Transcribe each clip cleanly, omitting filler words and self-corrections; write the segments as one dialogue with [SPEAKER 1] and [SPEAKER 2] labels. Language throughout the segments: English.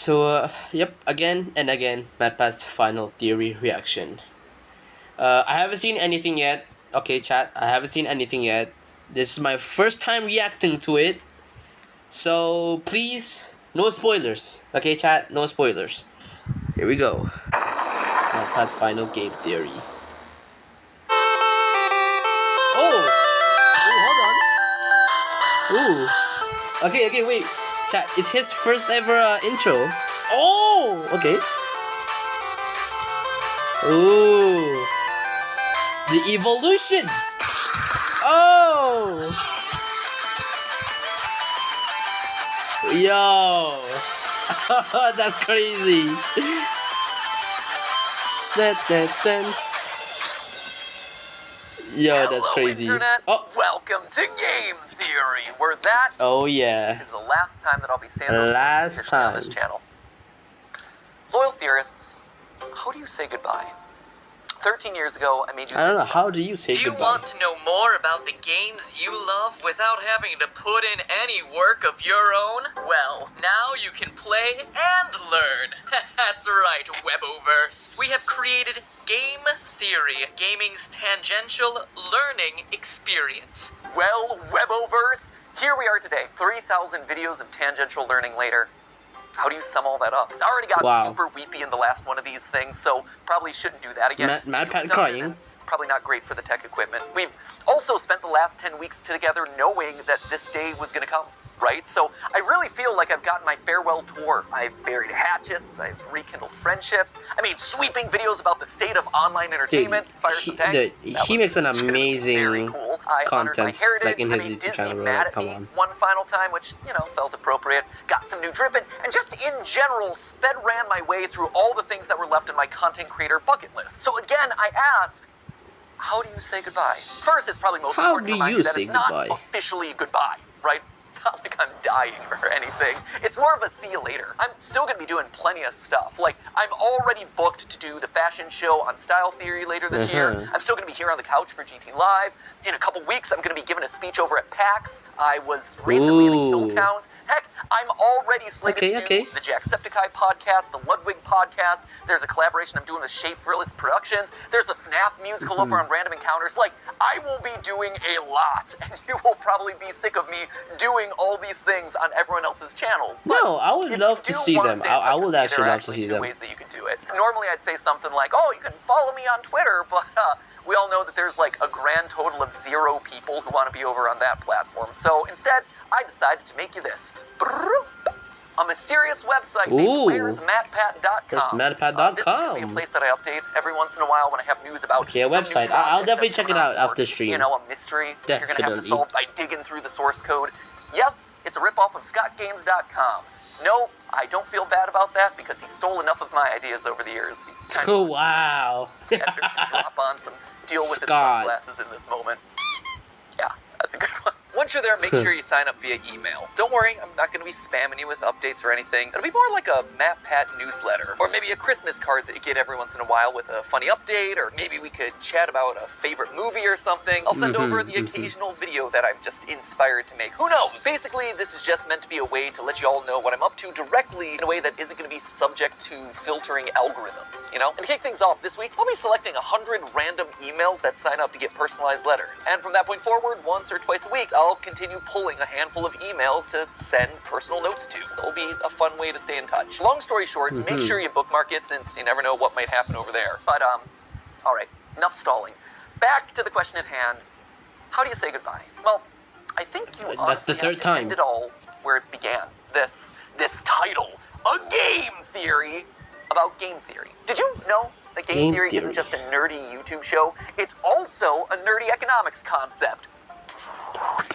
[SPEAKER 1] Yep, again and again, MatPat's final theory reaction. I haven't seen anything yet. Okay, chat, I haven't seen anything yet. This is my first time reacting to it. So, please, no spoilers. Okay, chat, no spoilers. Here we go. MatPat's final game theory. Oh! Ooh, hold on. Ooh. Okay, wait. Chat, it's his first ever intro. Oh! Okay. Ooh. The evolution! Oh! Yo! That's crazy! Dun, dun, dun. Yo, that's crazy.
[SPEAKER 2] Internet.
[SPEAKER 1] Oh!
[SPEAKER 2] Welcome to Game Theory, where that
[SPEAKER 1] Oh yeah.
[SPEAKER 2] is the last time that I'll be saying those
[SPEAKER 1] Last
[SPEAKER 2] words on this
[SPEAKER 1] time.
[SPEAKER 2] channel. Loyal theorists, how do you say goodbye? 13 years ago, I made you
[SPEAKER 1] I don't
[SPEAKER 2] this
[SPEAKER 1] know, how
[SPEAKER 2] promise.
[SPEAKER 1] do you say
[SPEAKER 3] Do you
[SPEAKER 1] goodbye?
[SPEAKER 3] want to know more about the games you love without having to put in any work of your own? Well, now you can play and learn. That's right, Weboverse. We have created Game Theory, gaming's tangential learning experience.
[SPEAKER 2] Well, Weboverse, here we are today, 3,000 videos of tangential learning later. How do you sum all that up? I already got
[SPEAKER 1] Wow.
[SPEAKER 2] super weepy in the last one of these things, so probably shouldn't do that again.
[SPEAKER 1] MatPat
[SPEAKER 2] Done,
[SPEAKER 1] crying.
[SPEAKER 2] and probably not great for the tech equipment. We've also spent the last 10 weeks together knowing that this day was going to come, right? So I really feel like I've gotten my farewell tour. I've buried hatchets, I've rekindled friendships, I made sweeping videos about the state of online entertainment, fired some tanks. That
[SPEAKER 1] he
[SPEAKER 2] was
[SPEAKER 1] makes an
[SPEAKER 2] legitimately very
[SPEAKER 1] amazing
[SPEAKER 2] cool. I honored my
[SPEAKER 1] content,
[SPEAKER 2] heritage.
[SPEAKER 1] like in his
[SPEAKER 2] I made
[SPEAKER 1] YouTube
[SPEAKER 2] Disney
[SPEAKER 1] channel,
[SPEAKER 2] mad at
[SPEAKER 1] come
[SPEAKER 2] me
[SPEAKER 1] on.
[SPEAKER 2] one final time, which, felt appropriate. Got some new dripping, and just in general, ran my way through all the things that were left in my content creator bucket list. So again, I ask, how do you say goodbye? First, it's probably most
[SPEAKER 1] How
[SPEAKER 2] important to
[SPEAKER 1] do
[SPEAKER 2] remind
[SPEAKER 1] you
[SPEAKER 2] you that
[SPEAKER 1] say
[SPEAKER 2] it's not
[SPEAKER 1] goodbye?
[SPEAKER 2] officially goodbye, right? It's not like I'm dying or anything. It's more of a see you later. I'm still gonna be doing plenty of stuff. Like, I'm already booked to do the fashion show on Style Theory later this year. I'm still gonna be here on the couch for GT Live. In a couple weeks, I'm gonna be giving a speech over at PAX. I was recently in a kill
[SPEAKER 1] Ooh.
[SPEAKER 2] count. Heck, I'm already slated to
[SPEAKER 1] Okay.
[SPEAKER 2] do the Jacksepticeye podcast, the Ludwig podcast. There's a collaboration I'm doing with Shay Frillis Productions. There's the FNAF musical over on Random Encounters. Like, I will be doing a lot, and you will probably be sick of me doing all these things on everyone else's channels. But
[SPEAKER 1] No, I would
[SPEAKER 2] if
[SPEAKER 1] love
[SPEAKER 2] you
[SPEAKER 1] to
[SPEAKER 2] do
[SPEAKER 1] see
[SPEAKER 2] wanna
[SPEAKER 1] them.
[SPEAKER 2] stay in touch
[SPEAKER 1] I
[SPEAKER 2] with
[SPEAKER 1] would
[SPEAKER 2] me,
[SPEAKER 1] actually
[SPEAKER 2] there are
[SPEAKER 1] love to see
[SPEAKER 2] two
[SPEAKER 1] them.
[SPEAKER 2] ways that you can do it. Normally, I'd say something like, "Oh, you can follow me on Twitter," but we all know that there's like a grand total of 0 people who want to be over on that platform. So instead, I decided to make you this. A mysterious website named
[SPEAKER 1] Ooh.
[SPEAKER 2] where'smatpat.com.
[SPEAKER 1] Where's
[SPEAKER 2] This is going to be a
[SPEAKER 1] matpat.com?
[SPEAKER 2] place that I update every once in a while when I have news about
[SPEAKER 1] Okay, a
[SPEAKER 2] some new
[SPEAKER 1] website. I'll
[SPEAKER 2] project
[SPEAKER 1] definitely
[SPEAKER 2] that's
[SPEAKER 1] check it
[SPEAKER 2] coming
[SPEAKER 1] out
[SPEAKER 2] or,
[SPEAKER 1] after stream.
[SPEAKER 2] a mystery that you're going to have to
[SPEAKER 1] Definitely.
[SPEAKER 2] solve by digging through the source code. Yes, it's a ripoff of ScottGames.com. No, I don't feel bad about that because he stole enough of my ideas over the years. He kind
[SPEAKER 1] Oh
[SPEAKER 2] of
[SPEAKER 1] wow.
[SPEAKER 2] editor should drop on some deal with its
[SPEAKER 1] Scott.
[SPEAKER 2] sunglasses in this moment. Yeah, that's a good one. Once you're there, make sure you sign up via email. Don't worry, I'm not going to be spamming you with updates or anything. It'll be more like a MatPat newsletter, or maybe a Christmas card that you get every once in a while with a funny update, or maybe we could chat about a favorite movie or something. I'll send over the occasional video that I'm just inspired to make. Who knows? Basically, this is just meant to be a way to let you all know what I'm up to directly in a way that isn't going to be subject to filtering algorithms, And to kick things off this week, I'll be selecting 100 random emails that sign up to get personalized letters. And from that point forward, once or twice a week, I'll continue pulling a handful of emails to send personal notes to. It'll be a fun way to stay in touch. Long story short, make sure you bookmark it since you never know what might happen over there. But, alright, enough stalling. Back to the question at hand. How do you say goodbye? Well, I think you
[SPEAKER 1] That's
[SPEAKER 2] honestly
[SPEAKER 1] the third
[SPEAKER 2] have to
[SPEAKER 1] time.
[SPEAKER 2] end it all where it began. This title, A Game Theory about game theory. Did you know that game theory isn't just a nerdy YouTube show? It's also a nerdy economics concept.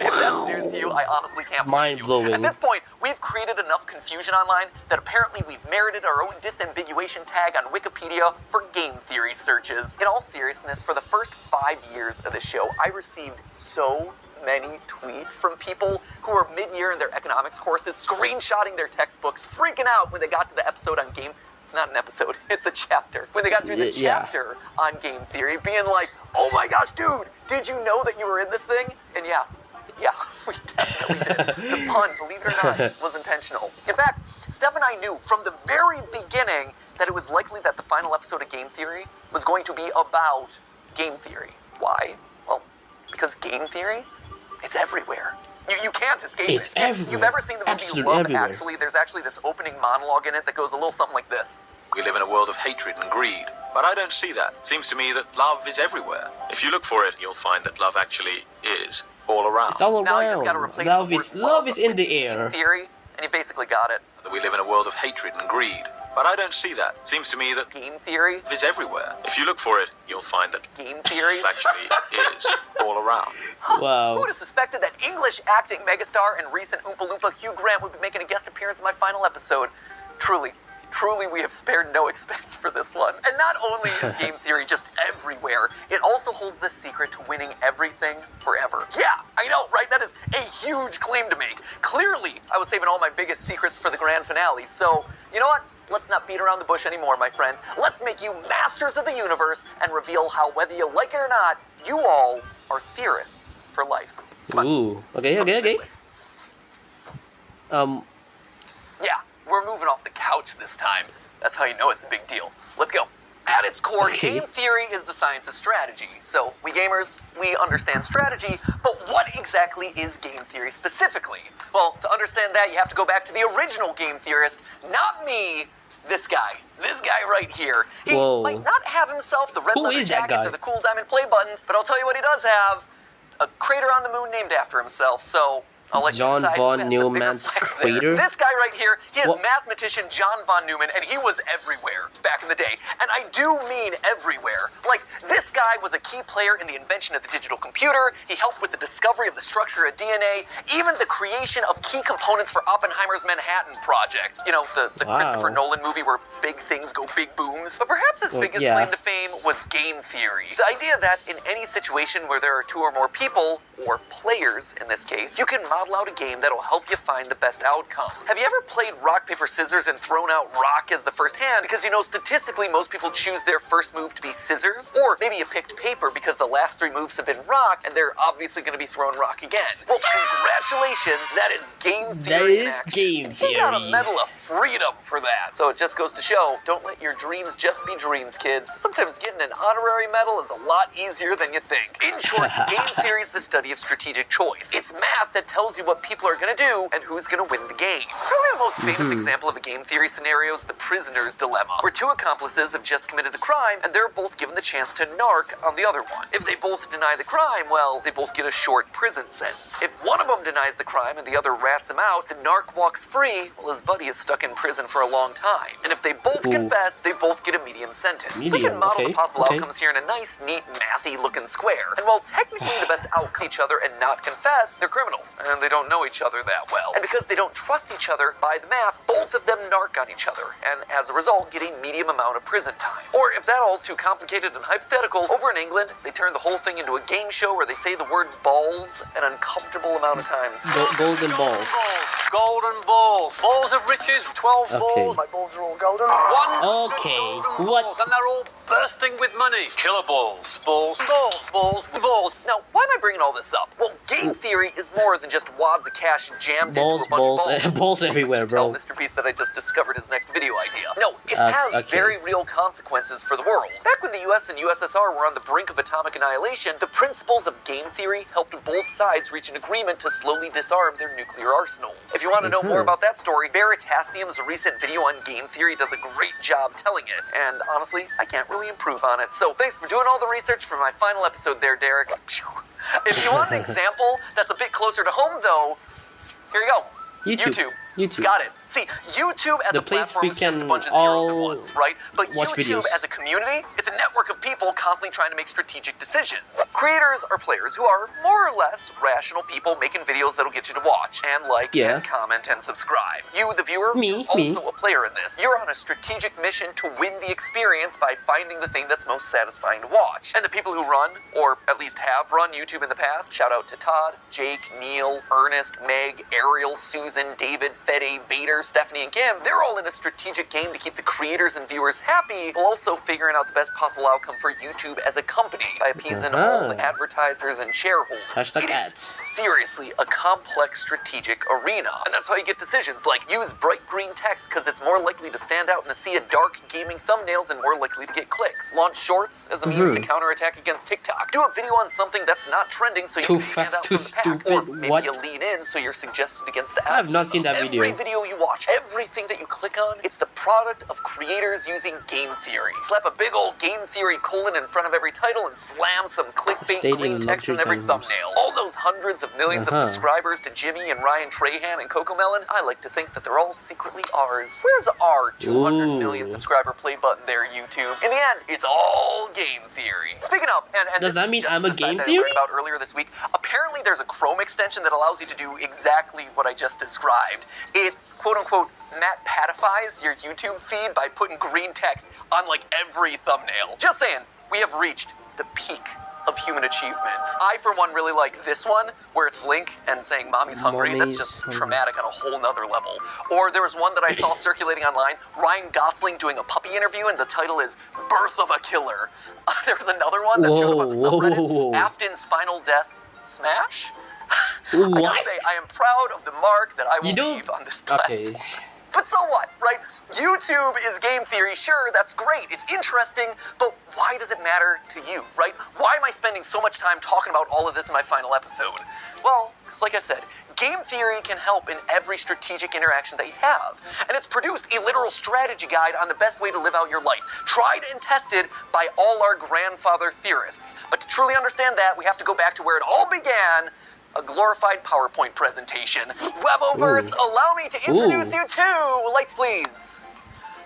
[SPEAKER 2] If that's news to you, I honestly can't believe you.
[SPEAKER 1] Mind-blowing.
[SPEAKER 2] At this point, we've created enough confusion online that apparently we've merited our own disambiguation tag on Wikipedia for game theory searches. In all seriousness, for the first 5 years of the show, I received so many tweets from people who are mid-year in their economics courses, screenshotting their textbooks, freaking out when they got to the episode on game. It's not an episode, it's a chapter. When they got through the chapter on game theory, being like, "Oh my gosh, dude, did you know that you were in this thing?" And yeah, Yeah, we definitely did. The pun, believe it or not, was intentional. In fact, Steph and I knew from the very beginning that it was likely that the final episode of Game Theory was going to be about game theory. Why? Well, because game theory, it's everywhere. You can't escape
[SPEAKER 1] It's
[SPEAKER 2] it.
[SPEAKER 1] everywhere.
[SPEAKER 2] If you've ever seen the movie
[SPEAKER 1] Absolutely
[SPEAKER 2] Love
[SPEAKER 1] everywhere.
[SPEAKER 2] Actually, there's actually this opening monologue in it that goes a little something like this.
[SPEAKER 4] We live in a world of hatred and greed, but I don't see that. Seems to me that love is everywhere. If you look for it, you'll find that love actually is all around.
[SPEAKER 1] It's all
[SPEAKER 2] Now you just gotta
[SPEAKER 1] around.
[SPEAKER 2] replace
[SPEAKER 1] Love
[SPEAKER 2] the
[SPEAKER 1] is
[SPEAKER 2] word
[SPEAKER 1] love is in
[SPEAKER 2] with
[SPEAKER 1] the
[SPEAKER 2] game
[SPEAKER 1] air.
[SPEAKER 2] theory, and you basically got it.
[SPEAKER 4] That we live in a world of hatred and greed, but I don't see that. Seems to me that
[SPEAKER 2] Game theory,
[SPEAKER 4] love is everywhere. If you look for it, you'll find that
[SPEAKER 2] game theory.
[SPEAKER 4] love actually is all around.
[SPEAKER 2] Who
[SPEAKER 1] Wow.
[SPEAKER 2] would have suspected that English acting megastar and recent Oompa Loompa Hugh Grant would be making a guest appearance in my final episode? Truly, we have spared no expense for this one. And not only is game theory just everywhere, it also holds the secret to winning everything forever. Yeah, I know, right? That is a huge claim to make. Clearly, I was saving all my biggest secrets for the grand finale. So, you know what? Let's not beat around the bush anymore, my friends. Let's make you masters of the universe and reveal how, whether you like it or not, you all are theorists for life. Come on.
[SPEAKER 1] Ooh. Okay.
[SPEAKER 2] This way. Yeah, we're moving off the couch this time. That's how you know it's a big deal. Let's go. At its core,
[SPEAKER 1] Okay.
[SPEAKER 2] game theory is the science of strategy. So, we gamers, we understand strategy, but what exactly is game theory specifically? Well, to understand that, you have to go back to the original game theorist, not me, this guy. This guy right here. He
[SPEAKER 1] Whoa.
[SPEAKER 2] might not have himself the red
[SPEAKER 1] Who
[SPEAKER 2] leather
[SPEAKER 1] is that
[SPEAKER 2] jackets
[SPEAKER 1] guy?
[SPEAKER 2] or the cool diamond play buttons, but I'll tell you what he does have. A crater on the moon named after himself, so I'll let
[SPEAKER 1] John
[SPEAKER 2] you decide
[SPEAKER 1] von
[SPEAKER 2] who has the bigger
[SPEAKER 1] Neumann's
[SPEAKER 2] flex there.
[SPEAKER 1] crater?
[SPEAKER 2] This guy right here, he is
[SPEAKER 1] What?
[SPEAKER 2] mathematician John von Neumann, and he was everywhere back in the day. And I do mean everywhere. Like, this guy was a key player in the invention of the digital computer. He helped with the discovery of the structure of DNA, even the creation of key components for Oppenheimer's Manhattan Project. You know, the
[SPEAKER 1] Wow.
[SPEAKER 2] Christopher Nolan movie where big things go big booms. But perhaps his
[SPEAKER 1] Well,
[SPEAKER 2] biggest
[SPEAKER 1] yeah.
[SPEAKER 2] claim to fame was game theory. The idea that in any situation where there are two or more people, or players in this case, you can model out a game that'll help you find the best outcome. Have you ever played rock, paper, scissors and thrown out rock as the first hand? Because you know, statistically, most people choose their first move to be scissors. Or maybe you picked paper because the last three moves have been rock, and they're obviously going to be thrown rock again. Well, congratulations, that is game theory.
[SPEAKER 1] That
[SPEAKER 2] in
[SPEAKER 1] is
[SPEAKER 2] action.
[SPEAKER 1] game
[SPEAKER 2] He got a
[SPEAKER 1] theory.
[SPEAKER 2] Medal of Freedom for that. So it just goes to show, don't let your dreams just be dreams, kids. Sometimes getting an honorary medal is a lot easier than you think. In short, game theory is the study of strategic choice. It's math that tells you what people are going to do and who's going to win the game. Probably the most famous example of a game theory scenario is the prisoner's dilemma, where two accomplices have just committed a crime and they're both given the chance to narc on the other one. If they both deny the crime, well, they both get a short prison sentence. If one of them denies the crime and the other rats him out, the narc walks free while his buddy is stuck in prison for a long time. And if they both
[SPEAKER 1] Ooh.
[SPEAKER 2] confess, they both get a medium sentence. We
[SPEAKER 1] Medium,
[SPEAKER 2] can model
[SPEAKER 1] okay,
[SPEAKER 2] the possible
[SPEAKER 1] okay.
[SPEAKER 2] outcomes here in a nice, neat, mathy looking square. And while technically the best outcome each other and not confess, they're criminals, and they don't know each other that well. And because they don't trust each other, by the math, both of them narc on each other, and as a result, get a medium amount of prison time. Or if that all's too complicated and hypothetical, over in England, they turn the whole thing into a game show where they say the word balls an uncomfortable amount of times.
[SPEAKER 1] Golden balls.
[SPEAKER 5] Golden balls. Balls of riches, 12
[SPEAKER 1] Okay.
[SPEAKER 5] balls. My balls are all golden. One.
[SPEAKER 1] Okay,
[SPEAKER 5] golden
[SPEAKER 1] what?
[SPEAKER 5] balls, and they're all bursting with money. Killer balls. Balls. Balls.
[SPEAKER 2] Now, why am I bringing all this up? Well, game theory is more than just wads of cash jammed
[SPEAKER 1] Balls,
[SPEAKER 2] into a bunch
[SPEAKER 1] balls,
[SPEAKER 2] of balls.
[SPEAKER 1] balls everywhere,
[SPEAKER 2] Tell
[SPEAKER 1] bro.
[SPEAKER 2] Mr. Beast that I just discovered his next video idea. No, it has
[SPEAKER 1] okay.
[SPEAKER 2] very real consequences for the world. Back when the US and USSR were on the brink of atomic annihilation, the principles of game theory helped both sides reach an agreement to slowly disarm their nuclear arsenals. If you want to know more about that story, Veritasium's recent video on game theory does a great job telling it. And honestly, I can't really improve on it. So thanks for doing all the research for my final episode there, Derek. Phew. If you want an example that's a bit closer to home, though, here you go.
[SPEAKER 1] YouTube. YouTube.
[SPEAKER 2] Got it. See, YouTube as
[SPEAKER 1] The
[SPEAKER 2] a
[SPEAKER 1] place
[SPEAKER 2] platform
[SPEAKER 1] we
[SPEAKER 2] is just a
[SPEAKER 1] can
[SPEAKER 2] bunch of zeros and
[SPEAKER 1] all
[SPEAKER 2] ones, right? But
[SPEAKER 1] watch
[SPEAKER 2] YouTube
[SPEAKER 1] videos.
[SPEAKER 2] as a community, it's a network of people constantly trying to make strategic decisions. Creators are players who are more or less rational people making videos that'll get you to watch and like
[SPEAKER 1] Yeah.
[SPEAKER 2] and comment and subscribe. You, the viewer,
[SPEAKER 1] Me,
[SPEAKER 2] are
[SPEAKER 1] me.
[SPEAKER 2] also a player in this. You're on a strategic mission to win the experience by finding the thing that's most satisfying to watch. And the people who run, or at least have run YouTube in the past, shout out to Todd, Jake, Neil, Ernest, Meg, Ariel, Susan, David, Fede, Vader, Stephanie, and Kim, they're all in a strategic game to keep the creators and viewers happy, while also figuring out the best possible outcome for YouTube as a company by appeasing all the advertisers and shareholders.
[SPEAKER 1] Hashtag
[SPEAKER 2] It is
[SPEAKER 1] ads.
[SPEAKER 2] seriously a complex strategic arena. And that's how you get decisions like use bright green text because it's more likely to stand out in a sea of dark gaming thumbnails and more likely to get clicks. Launch shorts as a means to counterattack against TikTok. Do a video on something that's not trending so you
[SPEAKER 1] Too
[SPEAKER 2] can stand
[SPEAKER 1] fast,
[SPEAKER 2] out
[SPEAKER 1] too
[SPEAKER 2] from the pack. Or
[SPEAKER 1] stupid.
[SPEAKER 2] maybe
[SPEAKER 1] What?
[SPEAKER 2] you lean in so you're suggested against the
[SPEAKER 1] I have not seen that video.
[SPEAKER 2] Every video you watch, everything that you click on, it's the product of creators using game theory. Slap a big old game theory colon in front of every title and slam some clickbait
[SPEAKER 1] Stayed
[SPEAKER 2] green
[SPEAKER 1] in
[SPEAKER 2] text on
[SPEAKER 1] luxury
[SPEAKER 2] every
[SPEAKER 1] townhomes.
[SPEAKER 2] thumbnail. All those hundreds of millions of subscribers to Jimmy and Ryan Trahan and Cocomelon, I like to think that they're all secretly ours. Where's our 200 million
[SPEAKER 1] Ooh.
[SPEAKER 2] subscriber play button there, YouTube? In the end, it's all game theory. Speaking of, and
[SPEAKER 1] Does
[SPEAKER 2] this
[SPEAKER 1] that
[SPEAKER 2] is
[SPEAKER 1] mean
[SPEAKER 2] just
[SPEAKER 1] I'm a
[SPEAKER 2] the side
[SPEAKER 1] game
[SPEAKER 2] that I
[SPEAKER 1] theory?
[SPEAKER 2] learned about earlier this week. Apparently, there's a Chrome extension that allows you to do exactly what I just described. It quote unquote MatPatifies your YouTube feed by putting green text on like every thumbnail. Just saying, we have reached the peak of human achievements. I, for one, really like this one, where it's Link and saying mommy's hungry.
[SPEAKER 1] Mommy's
[SPEAKER 2] That's just
[SPEAKER 1] hungry.
[SPEAKER 2] traumatic on a whole nother level. Or there was one that I saw circulating online, Ryan Gosling doing a puppy interview, and the title is Birth of a Killer. There was another one that showed up on the subreddit,
[SPEAKER 1] Whoa.
[SPEAKER 2] Afton's Final Death Smash? I
[SPEAKER 1] What?
[SPEAKER 2] gotta say, I am proud of the mark that I will
[SPEAKER 1] You don't-
[SPEAKER 2] leave on this platform.
[SPEAKER 1] Okay.
[SPEAKER 2] But so what, right? YouTube is game theory, sure, that's great, it's interesting, but why does it matter to you, right? Why am I spending so much time talking about all of this in my final episode? Well, because like I said, game theory can help in every strategic interaction that you have. And it's produced a literal strategy guide on the best way to live out your life, tried and tested by all our grandfather theorists. But to truly understand that, we have to go back to where it all began, a glorified PowerPoint presentation. Weboverse, allow me to introduce you to, lights please,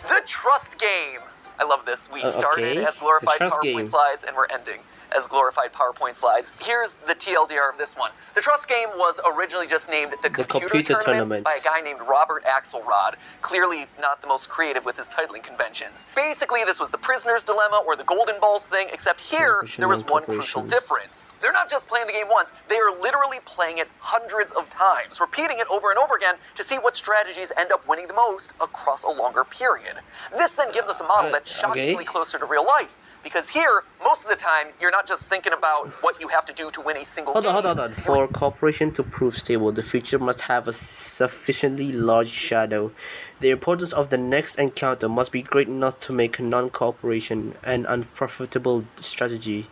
[SPEAKER 2] the Trust Game. I love this. We started
[SPEAKER 1] okay.
[SPEAKER 2] as glorified
[SPEAKER 1] The Trust
[SPEAKER 2] PowerPoint
[SPEAKER 1] Game.
[SPEAKER 2] slides and we're ending as glorified PowerPoint slides. Here's the TLDR of this one. The Trust Game was originally just named the Computer Tournament by a guy named Robert Axelrod. Clearly not the most creative with his titling conventions. Basically, this was the Prisoner's Dilemma or the Golden Balls thing, except here there was one crucial difference. They're not just playing the game once, they are literally playing it hundreds of times, repeating it over and over again to see what strategies end up winning the most across a longer period. This then gives us a model that's shockingly closer to real life. Because here, most of the time, you're not just thinking about what you have to do to win a single game.
[SPEAKER 1] Hold on. For cooperation to prove stable, the feature must have a sufficiently large shadow. The importance of the next encounter must be great enough to make non-cooperation an unprofitable strategy.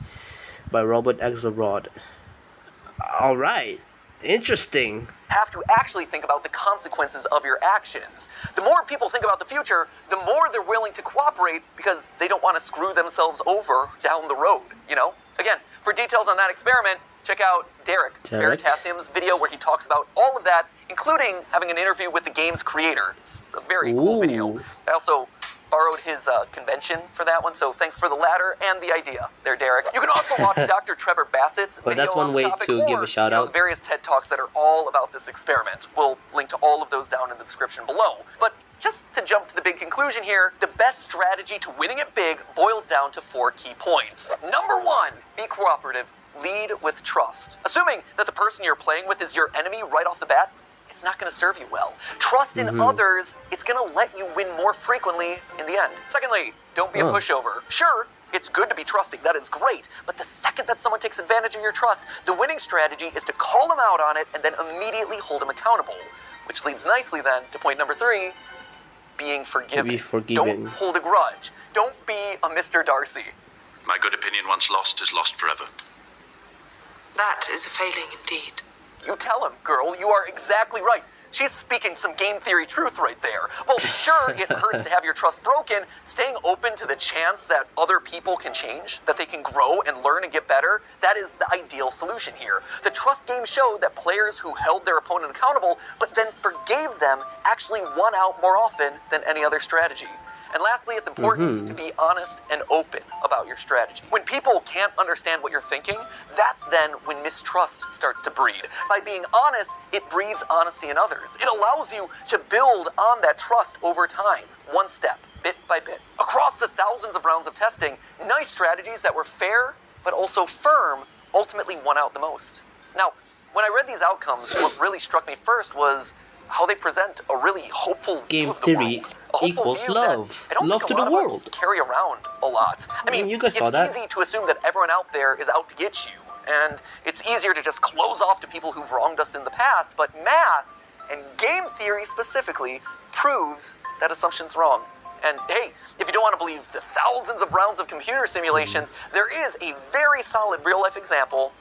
[SPEAKER 1] By Robert Axelrod. Alright. Interesting.
[SPEAKER 2] Have to actually think about the consequences of your actions. The more people think about the future, the more they're willing to cooperate because they don't want to screw themselves over down the road, you know? Again, for details on that experiment, check out Derek Veritasium's video where he talks about all of that, including having an interview with the game's creator. It's a very cool video. I also borrowed his convention for that one, so thanks for the latter and the idea there, Derek. You can also watch Dr. Trevor Bassett's video
[SPEAKER 1] that's one
[SPEAKER 2] on the
[SPEAKER 1] way
[SPEAKER 2] topic,
[SPEAKER 1] to give
[SPEAKER 2] or,
[SPEAKER 1] a shout
[SPEAKER 2] you know,
[SPEAKER 1] out.
[SPEAKER 2] the various TED Talks that are all about this experiment. We'll link to all of those down in the description below. But just to jump to the big conclusion here, the best strategy to winning it big boils down to 4 key points. Number 1, be cooperative. Lead with trust. Assuming that the person you're playing with is your enemy right off the bat, it's not going to serve you well. Trust in others, it's going to let you win more frequently in the end. Secondly, don't be a pushover. Sure, it's good to be trusting, that is great, but the second that someone takes advantage of your trust, the winning strategy is to call them out on it and then immediately hold them accountable. Which leads nicely then to point number 3, being forgiving.
[SPEAKER 1] Be forgiving.
[SPEAKER 2] Don't hold a grudge. Don't be a Mr. Darcy.
[SPEAKER 4] My good opinion once lost is lost forever.
[SPEAKER 6] That is a failing indeed.
[SPEAKER 2] You tell him, girl, you are exactly right. She's speaking some game theory truth right there. Well, sure, it hurts to have your trust broken. Staying open to the chance that other people can change, that they can grow and learn and get better, that is the ideal solution here. The Trust Game showed that players who held their opponent accountable, but then forgave them, actually won out more often than any other strategy. And lastly, it's important to be honest and open about your strategy. When people can't understand what you're thinking, that's then when mistrust starts to breed. By being honest, it breeds honesty in others. It allows you to build on that trust over time, one step, bit by bit. Across the thousands of rounds of testing, nice strategies that were fair, but also firm, ultimately won out the most. Now, when I read these outcomes, what really struck me first was how they present a really hopeful view
[SPEAKER 1] Game
[SPEAKER 2] of the
[SPEAKER 1] theory
[SPEAKER 2] world. A hopeful
[SPEAKER 1] equals
[SPEAKER 2] view that
[SPEAKER 1] love.
[SPEAKER 2] I don't
[SPEAKER 1] Love
[SPEAKER 2] think
[SPEAKER 1] to
[SPEAKER 2] a
[SPEAKER 1] the
[SPEAKER 2] lot of us
[SPEAKER 1] world.
[SPEAKER 2] carry around a lot. I mean,
[SPEAKER 1] you guys
[SPEAKER 2] it's
[SPEAKER 1] saw that.
[SPEAKER 2] easy to assume that everyone out there is out to get you. and it's easier to just close off to people who've wronged us in the past, but math, and game theory specifically, proves that assumption's wrong. And hey, if you don't want to believe the thousands of rounds of computer simulations, there is a very solid real-life example.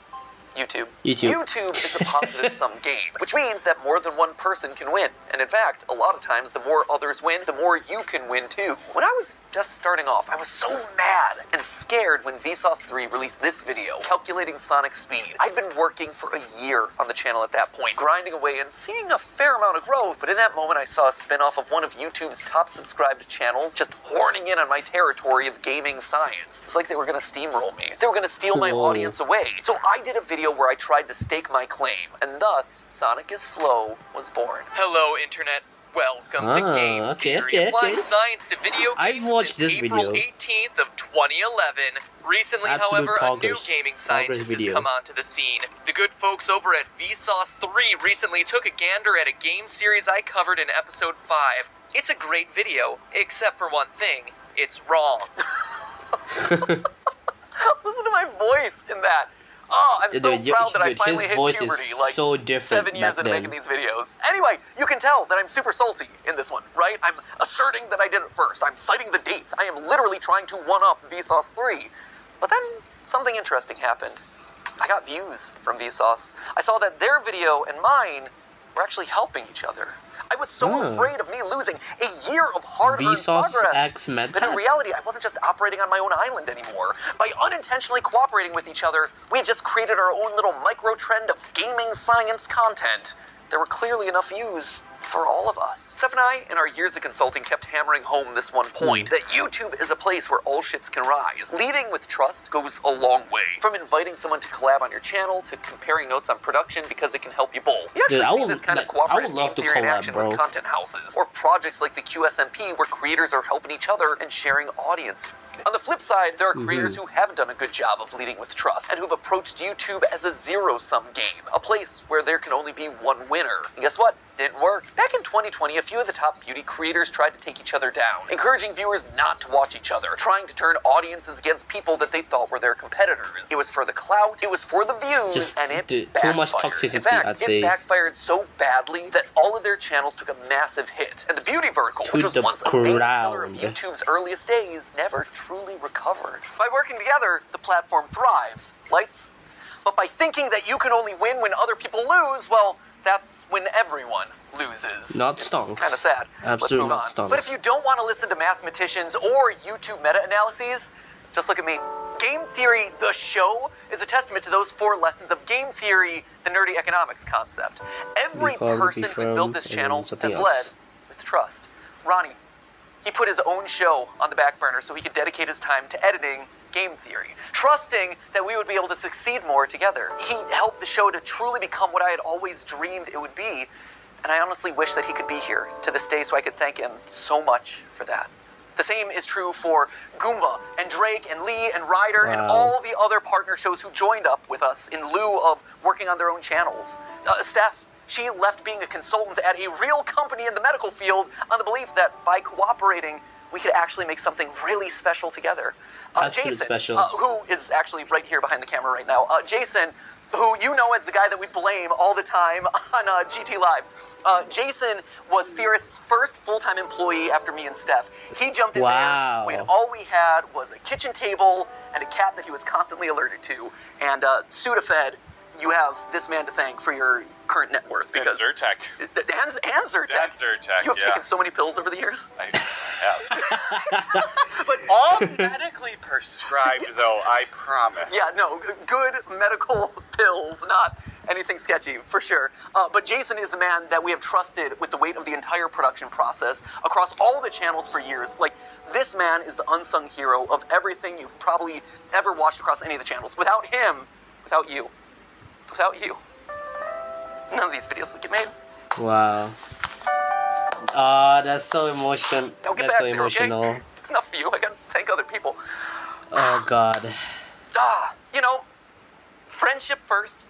[SPEAKER 2] YouTube. YouTube is a positive-sum game, which means that more than one person can win. And in fact, a lot of times, the more others win, the more you can win too. When I was just starting off, I was so mad and scared when Vsauce 3 released this video, calculating Sonic's speed. I'd been working for a year on the channel at that point, grinding away and seeing a fair amount of growth, but in that moment I saw a spin-off of one of YouTube's top subscribed channels just horning in on my territory of gaming science. It's like they were gonna steamroll me. They were gonna steal my audience away. So I did a video where I tried to stake my claim, and thus, Sonic is Slow was born.
[SPEAKER 3] Hello, Internet. Welcome to Game Theory, applying science to video games
[SPEAKER 1] I've watched
[SPEAKER 3] since
[SPEAKER 1] this
[SPEAKER 3] April
[SPEAKER 1] video.
[SPEAKER 3] 18th of 2011. Recently, however, a new gaming scientist has
[SPEAKER 1] video.
[SPEAKER 3] come onto the scene. The good folks over at Vsauce 3 recently took a gander at a game series I covered in episode 5. It's a great video, except for one thing. It's wrong.
[SPEAKER 2] Listen to my voice in that. Oh, I'm so proud that I finally hit puberty, like,
[SPEAKER 1] so different
[SPEAKER 2] 7 years into making these videos. Anyway, you can tell that I'm super salty in this one, right? I'm asserting that I did it first. I'm citing the dates. I am literally trying to one-up Vsauce 3. But then something interesting happened. I got views from Vsauce. I saw that their video and mine were actually helping each other. I was so afraid of me losing a year of hard-earned progress.
[SPEAKER 1] X MatPat.
[SPEAKER 2] But in reality, I wasn't just operating on my own island anymore. By unintentionally cooperating with each other, we had just created our own little micro-trend of gaming science content. There were clearly enough views for all of us. Steph and I, in our years of consulting, kept hammering home this one point, that YouTube is a place where all ships can rise. Leading with trust goes a long way. From inviting someone to collab on your channel, to comparing notes on production because it can help you both. You actually see this kind of cooperative game theory in action with content houses, or projects like the QSMP where creators are helping each other and sharing audiences. On the flip side, there are creators who haven't done a good job of leading with trust, and who've approached YouTube as a zero-sum game, a place where there can only be one winner. And guess what? Didn't work. Back in 2020, a few of the top beauty creators tried to take each other down, encouraging viewers not to watch each other, trying to turn audiences against people that they thought were their competitors. It was for the clout, it was for the views, and it backfired.
[SPEAKER 1] Too much toxicity,
[SPEAKER 2] in fact,
[SPEAKER 1] I'd say.
[SPEAKER 2] it backfired so badly that all of their channels took a massive hit, and the beauty vertical, which was once a main pillar of YouTube's earliest days, never truly recovered. By working together, the platform thrives. Lights? But by thinking that you can only win when other people lose, well, that's when everyone loses.
[SPEAKER 1] Not
[SPEAKER 2] It's
[SPEAKER 1] stonks.
[SPEAKER 2] kind of sad. Let's move on.
[SPEAKER 1] Stonks.
[SPEAKER 2] But if you don't want to listen to mathematicians or YouTube meta-analyses, just look at me. Game Theory, the show, is a testament to those 4 lessons of game theory, the nerdy economics concept. Every person who's built this channel has led with trust. Ronnie, he put his own show on the back burner so he could dedicate his time to editing Game Theory, trusting that we would be able to succeed more together. He helped the show to truly become what I had always dreamed it would be, and I honestly wish that he could be here to this day so I could thank him so much for that. The same is true for Goomba and Drake and Lee and Ryder and all the other partner shows who joined up with us in lieu of working on their own channels. Steph, she left being a consultant at a real company in the medical field on the belief that by cooperating, we could actually make something really special together. Jason, who is actually right here behind the camera right now. Jason, who you know as the guy that we blame all the time on GT Live. Jason was Theorist's first full-time employee after me and Steph. He jumped in there when all we had was a kitchen table and a cat that he was constantly alerted to. And Sudafed, you have this man to thank for your current net worth. Because
[SPEAKER 7] and Zyrtec.
[SPEAKER 2] And Zyrtec.
[SPEAKER 7] And Zyrtec,
[SPEAKER 2] You have taken so many pills over the years.
[SPEAKER 7] I have.
[SPEAKER 2] But
[SPEAKER 7] All medically prescribed, though, I promise.
[SPEAKER 2] yeah, no, good medical pills, not anything sketchy, for sure. But Jason is the man that we have trusted with the weight of the entire production process across all the channels for years. Like, this man is the unsung hero of everything you've probably ever watched across any of the channels. Without him, without you, none of these videos would get made.
[SPEAKER 1] Wow. That's so emotional.
[SPEAKER 2] Now get
[SPEAKER 1] That's
[SPEAKER 2] back
[SPEAKER 1] so
[SPEAKER 2] there,
[SPEAKER 1] emotional.
[SPEAKER 2] okay? Enough for you. I gotta thank other people.
[SPEAKER 1] Oh God.
[SPEAKER 2] You know, friendship first,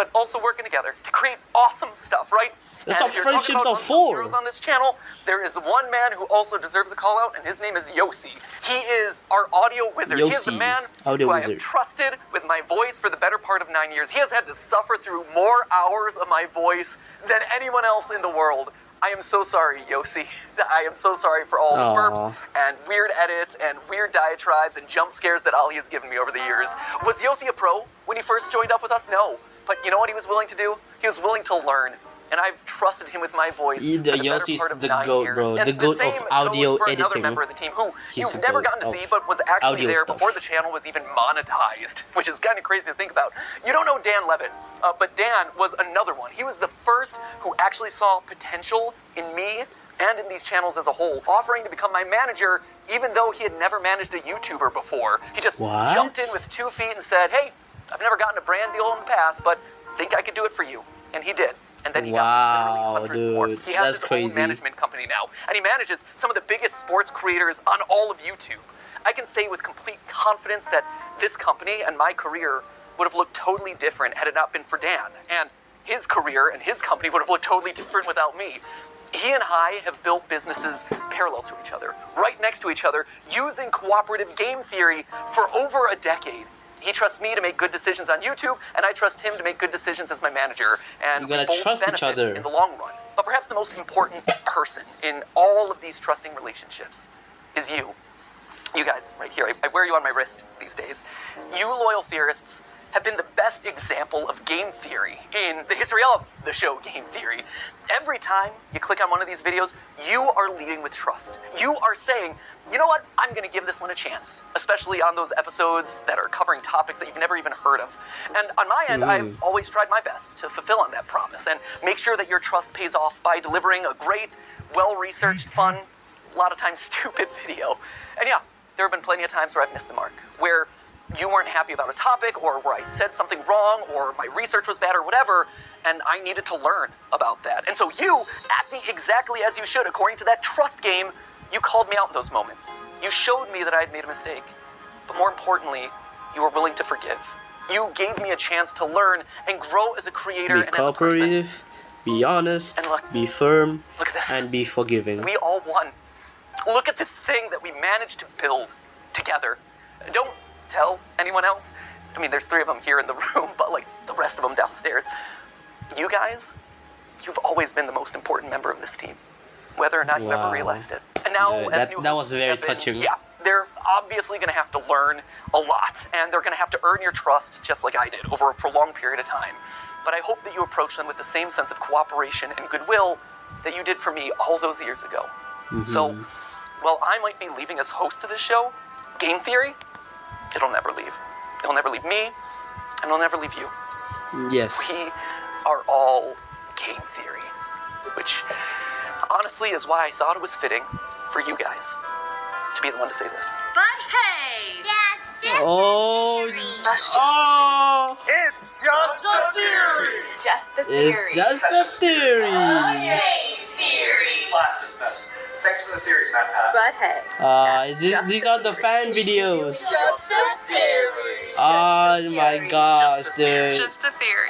[SPEAKER 2] but also working together to create awesome stuff, right?
[SPEAKER 1] That's
[SPEAKER 2] And
[SPEAKER 1] what
[SPEAKER 2] if you're talking
[SPEAKER 1] friendships
[SPEAKER 2] about
[SPEAKER 1] are
[SPEAKER 2] unsung
[SPEAKER 1] for.
[SPEAKER 2] heroes on this channel, there is one man who also deserves a call out, and his name is Yossi. He is our audio wizard. He is the
[SPEAKER 1] Yossi,
[SPEAKER 2] man
[SPEAKER 1] audio
[SPEAKER 2] who I
[SPEAKER 1] wizard.
[SPEAKER 2] have trusted with my voice for the better part of 9 years. He has had to suffer through more hours of my voice than anyone else in the world. I am so sorry, Yossi. I am so sorry for all the burps
[SPEAKER 1] Aw.
[SPEAKER 2] and weird edits and weird diatribes and jump scares that Ali has given me over the years. Was Yossi a pro when he first joined up with us? No. But you know what he was willing to do? He was willing to learn. And I've trusted him with my voice for the better
[SPEAKER 1] Yossi's
[SPEAKER 2] part of
[SPEAKER 1] the
[SPEAKER 2] 9
[SPEAKER 1] GOAT,
[SPEAKER 2] years.
[SPEAKER 1] bro.
[SPEAKER 2] And
[SPEAKER 1] The GOAT
[SPEAKER 2] same
[SPEAKER 1] of audio
[SPEAKER 2] goes for another
[SPEAKER 1] editing.
[SPEAKER 2] member of the team who
[SPEAKER 1] He's
[SPEAKER 2] you've
[SPEAKER 1] the
[SPEAKER 2] never
[SPEAKER 1] GOAT
[SPEAKER 2] gotten to
[SPEAKER 1] of
[SPEAKER 2] see, but was actually
[SPEAKER 1] audio
[SPEAKER 2] there
[SPEAKER 1] stuff.
[SPEAKER 2] before the channel was even monetized, which is kind of crazy to think about. You don't know Dan Levitt, but Dan was another one. He was the first who actually saw potential in me and in these channels as a whole, offering to become my manager even though he had never managed a YouTuber before. He just
[SPEAKER 1] What?
[SPEAKER 2] jumped in with 2 feet and said, hey, I've never gotten a brand deal in the past, but think I could do it for you. And he did. And then he got
[SPEAKER 1] Wow,
[SPEAKER 2] literally hundreds more.
[SPEAKER 1] dude,
[SPEAKER 2] He has
[SPEAKER 1] that's
[SPEAKER 2] his
[SPEAKER 1] crazy.
[SPEAKER 2] own management company now, and he manages some of the biggest sports creators on all of YouTube. I can say with complete confidence that this company and my career would have looked totally different had it not been for Dan. And his career and his company would have looked totally different without me. He and I have built businesses parallel to each other, right next to each other, using cooperative game theory for over a decade. He trusts me to make good decisions on YouTube, and I trust him to make good decisions as my manager. And
[SPEAKER 1] You gotta
[SPEAKER 2] we both
[SPEAKER 1] trust each
[SPEAKER 2] benefit
[SPEAKER 1] other.
[SPEAKER 2] in the long run. But perhaps the most important person in all of these trusting relationships is you. You guys, right here. I wear you on my wrist these days. You loyal theorists have been the best example of game theory in the history of the show Game Theory. Every time you click on one of these videos, you are leading with trust. You are saying, you know what, I'm gonna give this one a chance, especially on those episodes that are covering topics that you've never even heard of. And on my end, I've always tried my best to fulfill on that promise and make sure that your trust pays off by delivering a great, well-researched, fun, a lot of times stupid video. And yeah, there have been plenty of times where I've missed the mark, where you weren't happy about a topic, or where I said something wrong, or my research was bad, or whatever, and I needed to learn about that. And so you, acting exactly as you should, according to that trust game, you called me out in those moments. You showed me that I had made a mistake. But more importantly, you were willing to forgive. You gave me a chance to learn and grow as a creator
[SPEAKER 1] Be
[SPEAKER 2] and as a person.
[SPEAKER 1] cooperative, be honest,
[SPEAKER 2] And look,
[SPEAKER 1] be firm,
[SPEAKER 2] look at this.
[SPEAKER 1] and be forgiving.
[SPEAKER 2] We all won. Look at this thing that we managed to build together. Don't tell anyone else. I mean, there's 3 of them here in the room, but like the rest of them downstairs. You guys, you've always been the most important member of this team, whether or not you ever
[SPEAKER 1] Wow.
[SPEAKER 2] realized it. And now,
[SPEAKER 1] Yeah,
[SPEAKER 2] as
[SPEAKER 1] that-
[SPEAKER 2] new
[SPEAKER 1] that
[SPEAKER 2] hosts
[SPEAKER 1] was very
[SPEAKER 2] step in,
[SPEAKER 1] touching.
[SPEAKER 2] yeah, they're obviously going to have to learn a lot, and they're going to have to earn your trust just like I did over a prolonged period of time. But I hope that you approach them with the same sense of cooperation and goodwill that you did for me all those years ago. So, while I might be leaving as host of this show, Game Theory, it'll never leave. It'll never leave me, and it'll never leave you.
[SPEAKER 1] Yes.
[SPEAKER 2] We are all Game Theory, which honestly is why I thought it was fitting for you guys to be the one to say this.
[SPEAKER 8] But hey! That's
[SPEAKER 1] Oh, oh,
[SPEAKER 7] It's just a theory!
[SPEAKER 8] just the
[SPEAKER 1] it's just a theory.
[SPEAKER 8] theory.
[SPEAKER 9] Blast dismissed. Thanks for the theories, MatPat.
[SPEAKER 8] But hey.
[SPEAKER 1] These are the fan videos.
[SPEAKER 8] Just a theory.
[SPEAKER 1] Oh my gosh, dude.
[SPEAKER 6] Just a theory.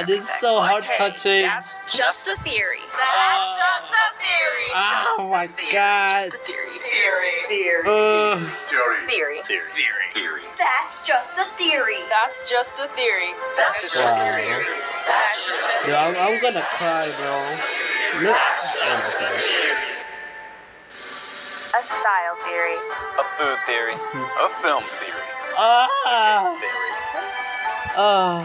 [SPEAKER 1] This is so heart touching.
[SPEAKER 6] That's just a theory.
[SPEAKER 8] That's just a theory.
[SPEAKER 1] Oh my god.
[SPEAKER 6] Just a theory.
[SPEAKER 8] Theory.
[SPEAKER 9] Theory.
[SPEAKER 6] Theory.
[SPEAKER 8] That's just a theory.
[SPEAKER 6] That's just a theory.
[SPEAKER 9] That's just
[SPEAKER 1] Wow.
[SPEAKER 9] a theory.
[SPEAKER 8] That's just a
[SPEAKER 1] Dude, I'm gonna cry, bro. Look. Oh my god.
[SPEAKER 8] A style theory.
[SPEAKER 7] A food theory. A film theory.
[SPEAKER 1] Ah.
[SPEAKER 7] Theory.
[SPEAKER 1] Oh.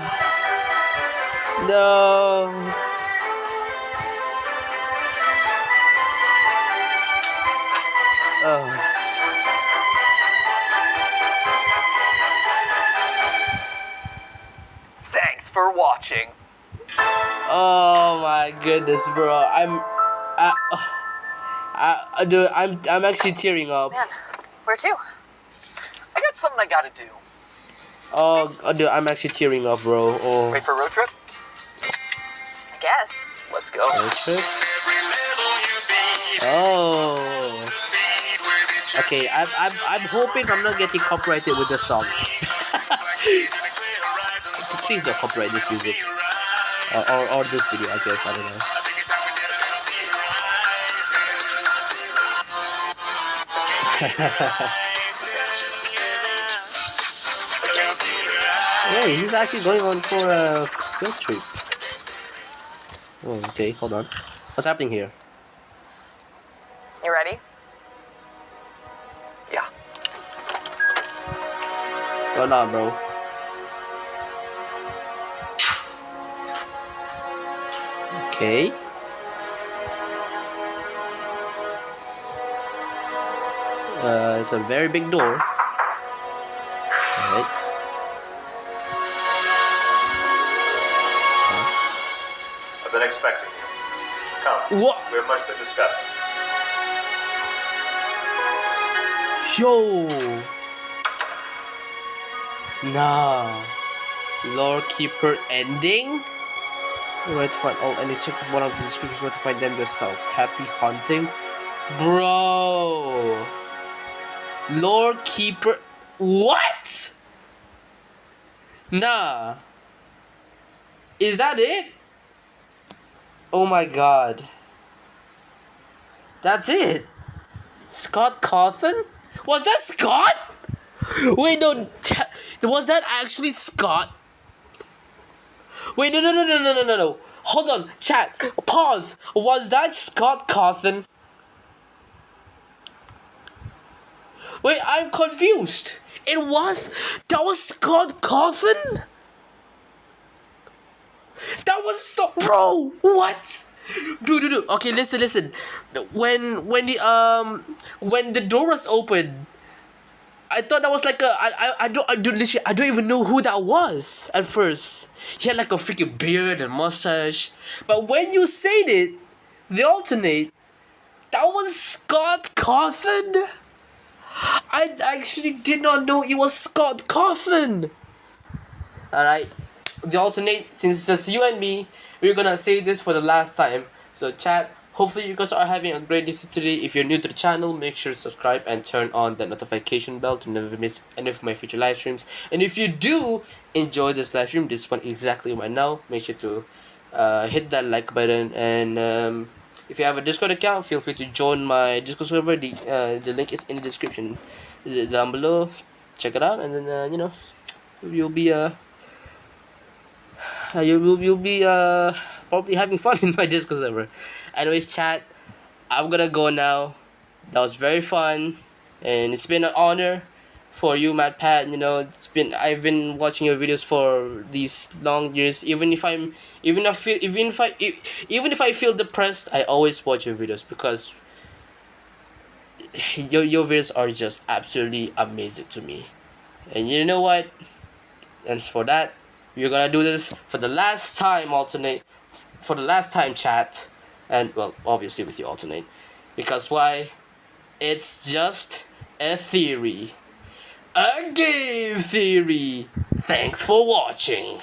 [SPEAKER 1] No. Oh.
[SPEAKER 2] Thanks for watching.
[SPEAKER 1] Oh my goodness, bro. Dude, I'm actually tearing up.
[SPEAKER 6] Man, where to?
[SPEAKER 2] I got something I gotta do.
[SPEAKER 1] Oh, dude, I'm actually tearing up, bro. Oh.
[SPEAKER 2] Ready for a road trip?
[SPEAKER 6] I guess.
[SPEAKER 2] Let's go.
[SPEAKER 1] Road trip? Oh. Okay, I'm hoping I'm not getting copyrighted with the song. Please don't copyright this music. or this video, I guess. I don't know. Hey, he's actually going on for a field trip. Oh, okay, hold on. What's happening here?
[SPEAKER 6] You ready?
[SPEAKER 2] Yeah.
[SPEAKER 1] What's going on, bro? Okay. It's a very big door. Alright.
[SPEAKER 9] I've been expecting you. Come.
[SPEAKER 1] What?
[SPEAKER 9] We have much to discuss.
[SPEAKER 1] Yo! Nah. Lore Keeper ending? Where to find all and check the bottom of the description where to find them yourself. Happy hunting? Bro! Lore Keeper. What? Nah. Is that it? Oh my god. That's it? Scott Cawthon? Was that Scott? Wait, no. Was that actually Scott? Wait, no. Hold on, chat. Pause. Was that Scott Cawthon? Wait, I'm confused. That was Scott Cawthon? That was bro, what? Dude. Okay, listen. When the door was open, I thought that was like I don't even know who that was at first. He had like a freaking beard and mustache. But when you said it, the alternate, that was Scott Cawthon? I actually did not know it was Scott Cawthon. Alright. The alternate, since it's just you and me, we're gonna say this for the last time. So chat, hopefully you guys are having a great day today. If you're new to the channel, make sure to subscribe and turn on the notification bell to never miss any of my future live streams. And if you do enjoy this live stream, this one exactly right now, make sure to hit that like button. And if you have a Discord account, feel free to join my Discord server. The link is in the description down below. Check it out, and then you'll be you'll be probably having fun in my Discord server. Anyways, chat, I'm gonna go now. That was very fun, and it's been an honor for you, MatPat. I've been watching your videos for these long years. Even if I feel depressed, I always watch your videos because your videos are just absolutely amazing to me. And you know what? And for that, we're gonna do this for the last time, for the last time, chat. And well, obviously with you, alternate, because why? It's just a theory, a game theory. Thanks for watching.